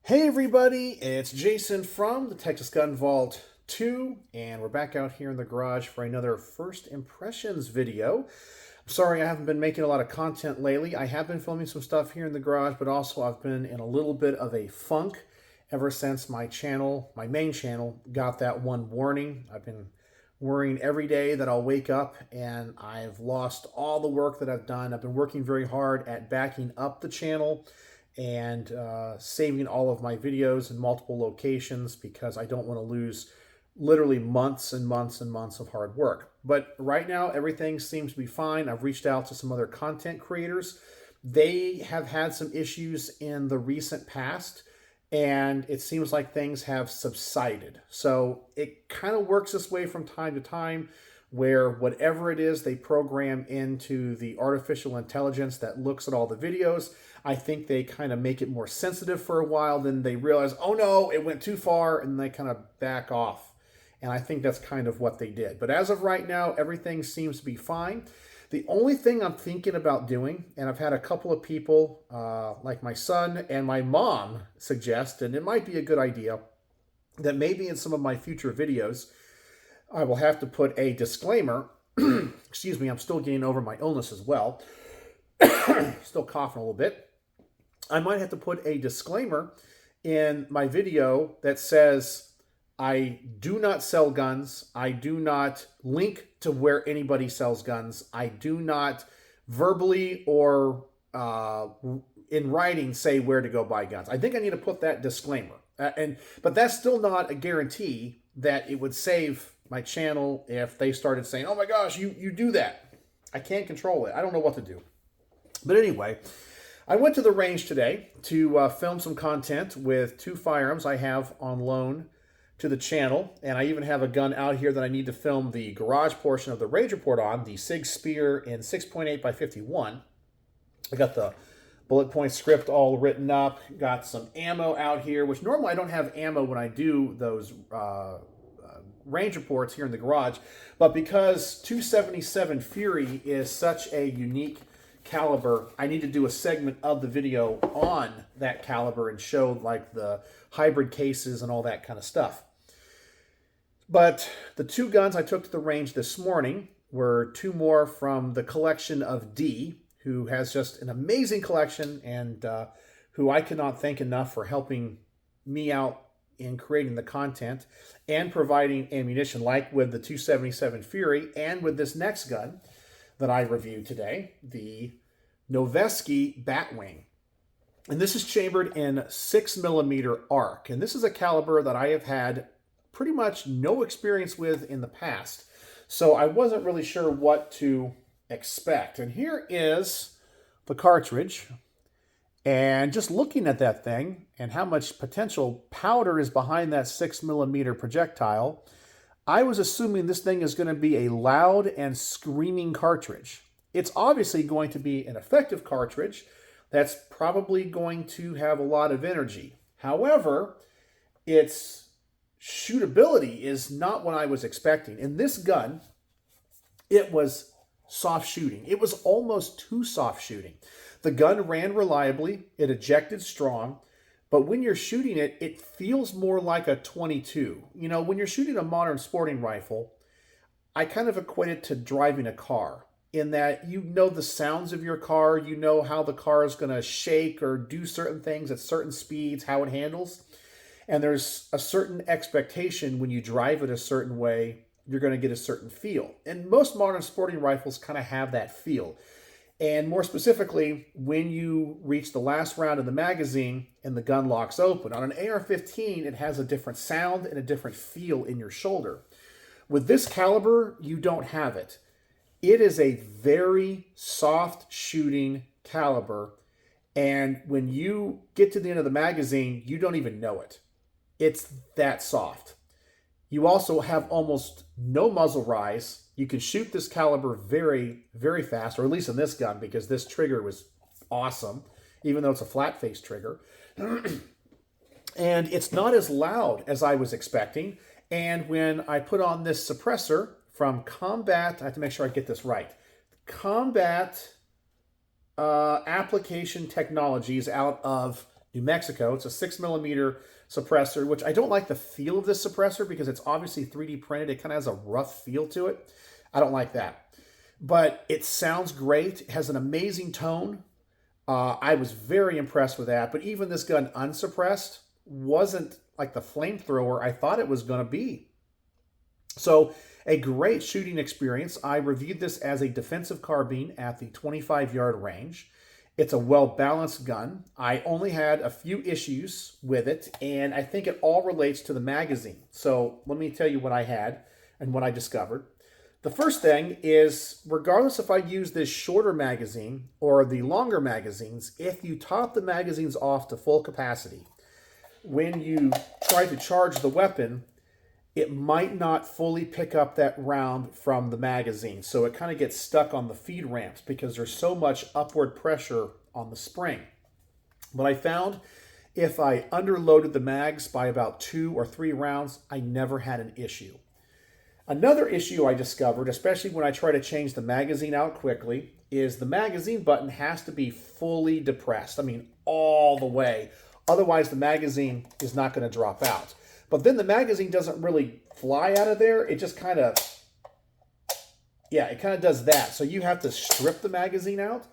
Hey everybody, it's Jason from the Texas Gun Vault 2, and we're back out here in the garage for another first impressions video. I'm sorry I haven't been making a lot of content lately. I have been filming some stuff here in the garage, but also I've been in a little bit of a funk ever since my channel, my main channel, got that one warning. I've been worrying every day that I'll wake up and I've lost all the work that I've done. I've been working very hard at backing up the channel and saving all of my videos in multiple locations because I don't want to lose literally months and months and months of hard work. But right now, everything seems to be fine. I've reached out to some other content creators. They have had some issues in the recent past, and it seems like things have subsided. So it kind of works this way from time to time, where whatever it is they program into the artificial intelligence that looks at all the videos, I think they kind of make it more sensitive for a while, then they realize, oh no, it went too far, and they kind of back off. And I think that's kind of what they did. But as of right now, everything seems to be fine. The only thing I'm thinking about doing, and I've had a couple of people, like my son and my mom, suggest, and it might be a good idea, that maybe in some of my future videos, I will have to put a disclaimer. Excuse me, I'm still getting over my illness as well. Still coughing a little bit. I might have to put a disclaimer in my video that says, I do not sell guns. I do not link to where anybody sells guns. I do not verbally or in writing say where to go buy guns. I think I need to put that disclaimer. But that's still not a guarantee that it would save my channel if they started saying, oh my gosh, you do that. I can't control it. I don't know what to do. But anyway, I went to the range today to film some content with two firearms I have on loan to the channel. And I even have a gun out here that I need to film the garage portion of the Rage Report on, the SIG Spear in 6.8 by 51. I got the bullet point script all written up, got some ammo out here, which normally I don't have ammo when I do those range reports here in the garage. But because 277 Fury is such a unique caliber, I need to do a segment of the video on that caliber and show like the hybrid cases and all that kind of stuff. But the two guns I took to the range this morning were two more from the collection of D, who has just an amazing collection and who I cannot thank enough for helping me out in creating the content and providing ammunition, like with the 277 Fury and with this next gun that I reviewed today, the Noveske Batwing. And this is chambered in 6mm arc. And this is a caliber that I have had pretty much no experience with in the past. So I wasn't really sure what to expect. And here is the cartridge. And just looking at that thing and how much potential powder is behind that 6mm projectile, I was assuming this thing is going to be a loud and screaming cartridge. It's obviously going to be an effective cartridge that's probably going to have a lot of energy. However, its shootability is not what I was expecting. In this gun, it was soft shooting. It was almost too soft shooting. The gun ran reliably, it ejected strong, but when you're shooting it, it feels more like a .22. You know, when you're shooting a modern sporting rifle, I kind of equate it to driving a car, in that you know the sounds of your car, you know how the car is going to shake or do certain things at certain speeds, how it handles. And there's a certain expectation when you drive it a certain way, you're going to get a certain feel. And most modern sporting rifles kind of have that feel. And more specifically, when you reach the last round of the magazine and the gun locks open. On an AR-15, it has a different sound and a different feel in your shoulder. With this caliber, you don't have it. It is a very soft shooting caliber. And when you get to the end of the magazine, you don't even know it. It's that soft. You also have almost no muzzle rise. You can shoot this caliber very, very fast, or at least in this gun, because this trigger was awesome, even though it's a flat-face trigger. And it's not as loud as I was expecting. And when I put on this suppressor from Combat, I have to make sure I get this right, Combat Application Technologies out of New Mexico. It's a 6mm suppressor, which I don't like the feel of this suppressor because it's obviously 3D printed. It kind of has a rough feel to it. I don't like that. But it sounds great. It has an amazing tone. I was very impressed with that. But even this gun unsuppressed wasn't like the flamethrower I thought it was going to be. So a great shooting experience. I reviewed this as a defensive carbine at the 25-yard range. It's a well-balanced gun. I only had a few issues with it, and I think it all relates to the magazine. So let me tell you what I had and what I discovered. The first thing is, regardless if I use this shorter magazine or the longer magazines, if you top the magazines off to full capacity, when you try to charge the weapon, it might not fully pick up that round from the magazine. So it kind of gets stuck on the feed ramps because there's so much upward pressure on the spring. But I found if I underloaded the mags by about 2 or 3 rounds, I never had an issue. Another issue I discovered, especially when I try to change the magazine out quickly, is the magazine button has to be fully depressed. I mean, all the way. Otherwise, the magazine is not going to drop out. But then the magazine doesn't really fly out of there. It just kind of, it kind of does that. So you have to strip the magazine out.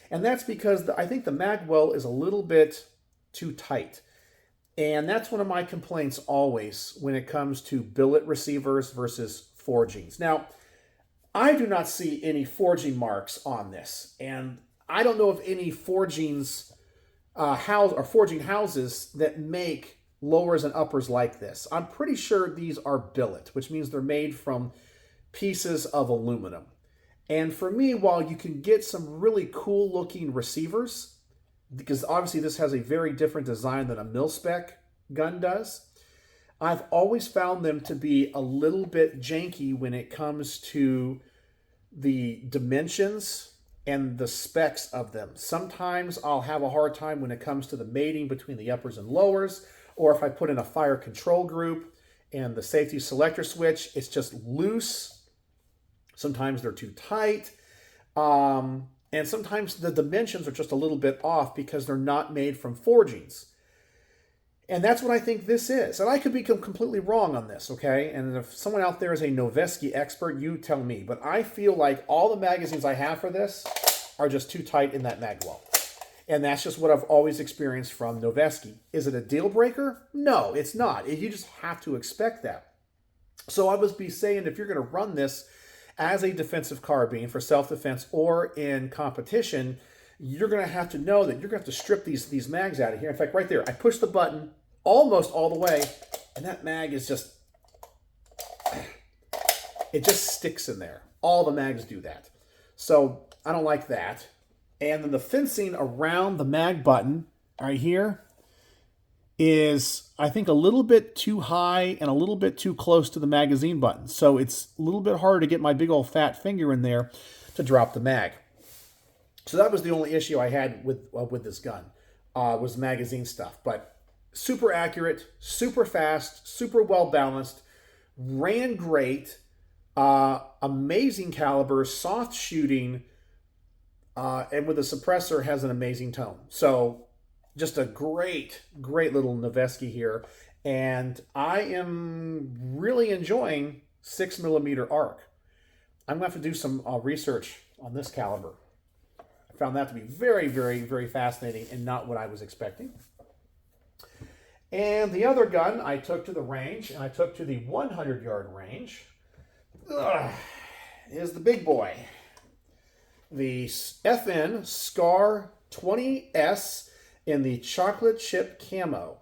And that's because I think the mag well is a little bit too tight. And that's one of my complaints always when it comes to billet receivers versus forgings. Now, I do not see any forging marks on this. And I don't know of any forgings forging houses that make lowers and uppers like this. I'm pretty sure these are billet, which means they're made from pieces of aluminum. And for me, while you can get some really cool looking receivers, because obviously this has a very different design than a mil-spec gun does, I've always found them to be a little bit janky when it comes to the dimensions and the specs of them. Sometimes I'll have a hard time when it comes to the mating between the uppers and lowers, or if I put in a fire control group and the safety selector switch, it's just loose. Sometimes they're too tight. And sometimes the dimensions are just a little bit off because they're not made from forgings. And that's what I think this is. And I could be completely wrong on this, okay? And if someone out there is a Noveske expert, you tell me. But I feel like all the magazines I have for this are just too tight in that mag well. And that's just what I've always experienced from Noveske. Is it a deal breaker? No, it's not. You just have to expect that. So I was saying, if you're going to run this as a defensive carbine for self-defense or in competition, you're going to have to know that you're going to have to strip these mags out of here. In fact, right there, I push the button almost all the way, and that mag is just, it just sticks in there. All the mags do that. So I don't like that. And then the fencing around the mag button right here is, I think, a little bit too high and a little bit too close to the magazine button. So it's a little bit harder to get my big old fat finger in there to drop the mag. So that was the only issue I had with this gun, was magazine stuff. But super accurate, super fast, super well balanced, ran great, amazing caliber, soft shooting, and with a suppressor has an amazing tone. So just a great, great little Noveske here. And I am really enjoying 6mm arc. I'm going to have to do some research on this caliber. I found that to be very, very, very fascinating and not what I was expecting. And the other gun I took to the range, and I took to the 100-yard range, is the big boy. The FN Scar 20S in the chocolate chip camo.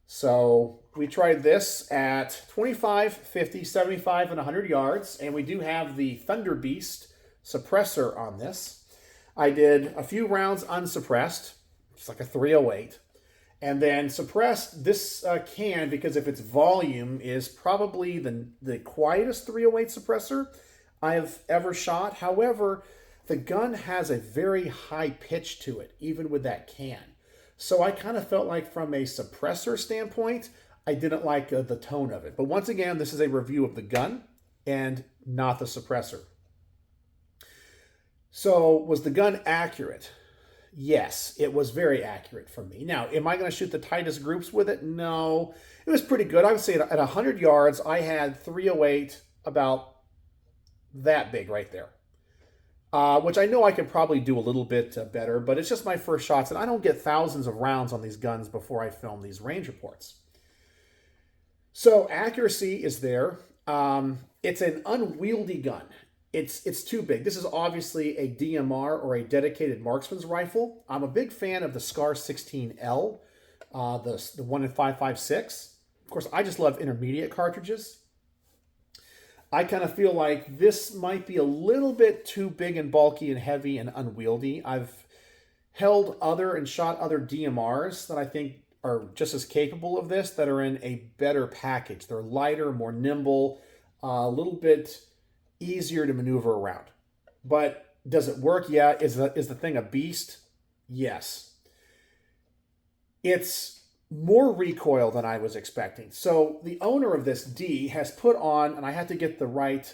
So we tried this at 25, 50, 75, and 100 yards, and we do have the Thunder Beast suppressor on this. I did a few rounds unsuppressed, it's like a 308, and then suppressed this can because of its volume is probably the quietest 308 suppressor I have ever shot. However, the gun has a very high pitch to it, even with that can. So I kind of felt like from a suppressor standpoint, I didn't like the tone of it. But once again, this is a review of the gun and not the suppressor. So was the gun accurate? yes, it was very accurate for me. Now, am I going to shoot the tightest groups with it? No. It was pretty good. I would say at 100 yards, I had 308 about that big right there. Which I know I could probably do a little bit better, but it's just my first shots, and I don't get thousands of rounds on these guns before I film these range reports. So accuracy is there. It's an unwieldy gun. It's too big. This is obviously a DMR or a dedicated marksman's rifle. I'm a big fan of the SCAR 16L, the one in 5.56. Of course, I just love intermediate cartridges. I kind of feel like this might be a little bit too big and bulky and heavy and unwieldy. I've held other and shot other DMRs that I think are just as capable of this, that are in a better package. They're lighter, more nimble, a little bit easier to maneuver around. But does it work? Yeah. Is the thing a beast? Yes. It's more recoil than I was expecting. So the owner of this D has put on, and I had to get the right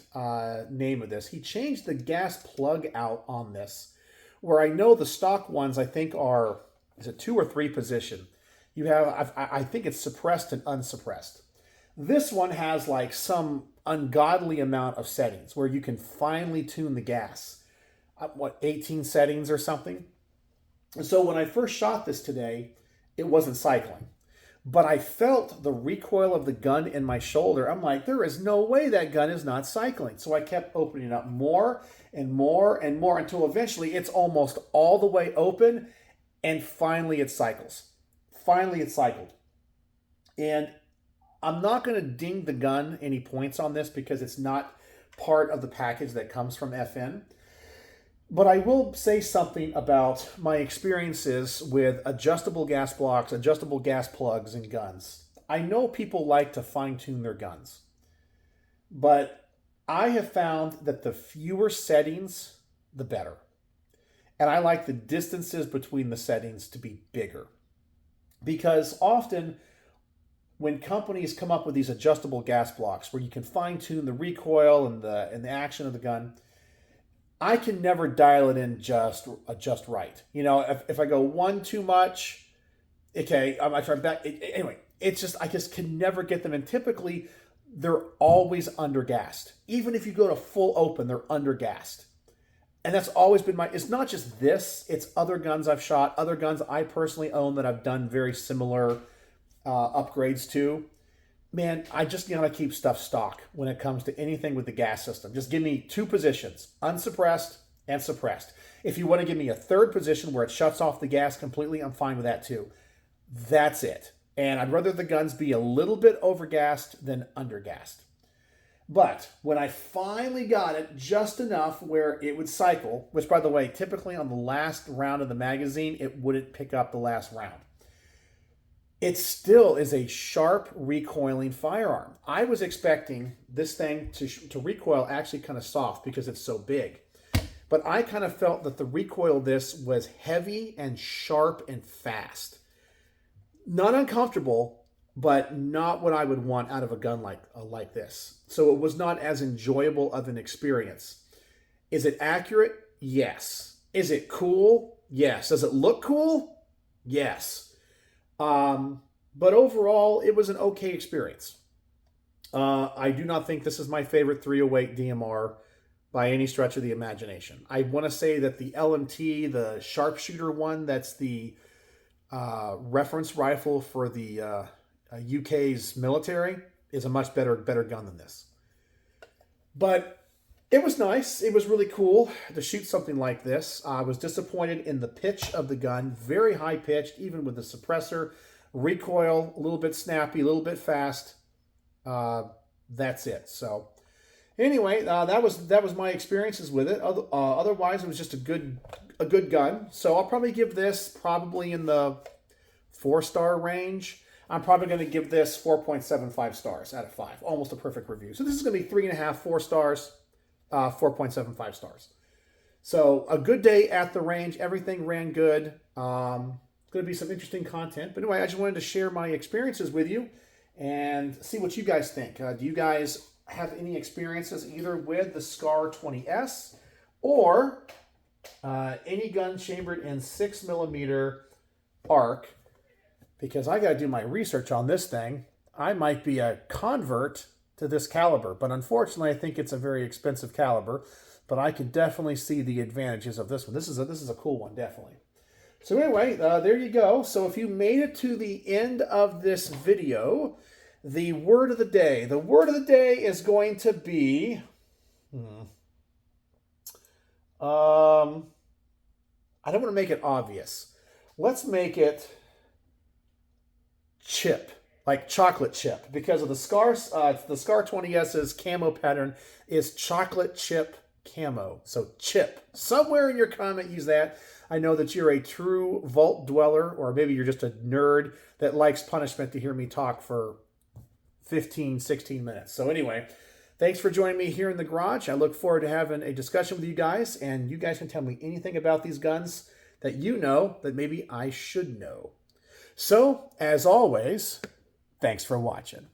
name of this, he changed the gas plug out on this, where I know the stock ones I think are, is it 2 or 3 position? You have, I think it's suppressed and unsuppressed. This one has like some ungodly amount of settings where you can finely tune the gas. What, 18 settings or something? And so when I first shot this today, it wasn't cycling. But I felt the recoil of the gun in my shoulder. I'm like, there is no way that gun is not cycling. So I kept opening it up more and more and more until eventually it's almost all the way open, and finally it cycles. Finally it cycled. And I'm not going to ding the gun any points on this because it's not part of the package that comes from FN. But I will say something about my experiences with adjustable gas blocks, adjustable gas plugs, and guns. I know people like to fine-tune their guns, but I have found that the fewer settings, the better. And I like the distances between the settings to be bigger. Because often when companies come up with these adjustable gas blocks where you can fine-tune the recoil and the action of the gun, I can never dial it in just right. You know, if I go one too much, okay, I try back. Anyway, it's just, I just can never get them in. Typically, they're always undergassed. Even if you go to full open, they're undergassed. And that's always been it's not just this, it's other guns I've shot, other guns I personally own that I've done very similar upgrades to. Man, I just gotta keep stuff stock when it comes to anything with the gas system. Just give me 2 positions, unsuppressed and suppressed. If you want to give me a 3rd position where it shuts off the gas completely, I'm fine with that too. That's it. And I'd rather the guns be a little bit overgassed than undergassed. But when I finally got it just enough where it would cycle, which by the way, typically on the last round of the magazine, it wouldn't pick up the last round. It still is a sharp recoiling firearm. I was expecting this thing to recoil actually kind of soft because it's so big. But I kind of felt that the recoil of this was heavy and sharp and fast. Not uncomfortable, but not what I would want out of a gun like this. So it was not as enjoyable of an experience. Is it accurate? Yes. Is it cool? Yes. Does it look cool? Yes. But overall, it was an okay experience. I do not think this is my favorite 308 DMR by any stretch of the imagination. I want to say that the LMT, the sharpshooter one, that's the reference rifle for the UK's military, is a much better gun than this. But it was nice. It was really cool to shoot something like this. I was disappointed in the pitch of the gun. Very high pitched, even with the suppressor. Recoil, a little bit snappy, a little bit fast. That's it. So anyway, that was my experiences with it. Otherwise, it was just a good gun. So I'll probably give this probably in the 4-star range. I'm probably going to give this 4.75 stars out of 5. Almost a perfect review. So this is going to be 3.5, 4 stars. 4.75 stars. So a good day at the range. Everything ran good. Going to be some interesting content. But anyway, I just wanted to share my experiences with you and see what you guys think. Do you guys have any experiences either with the SCAR 20S or any gun chambered in 6mm arc, because I got to do my research on this thing. I might be a convert to this caliber, but unfortunately I think it's a very expensive caliber, but I can definitely see the advantages of this one. This is a cool one, definitely. So anyway, there you go. So if you made it to the end of this video, the word of the day. The word of the day is going to be... I don't want to make it obvious. Let's make it chip, like chocolate chip, because of the Scar 20S's camo pattern is chocolate chip camo. So chip. Somewhere in your comment, use that. I know that you're a true vault dweller, or maybe you're just a nerd that likes punishment to hear me talk for 15, 16 minutes. So anyway, thanks for joining me here in the garage. I look forward to having a discussion with you guys, and you guys can tell me anything about these guns that you know that maybe I should know. So, as always, thanks for watching.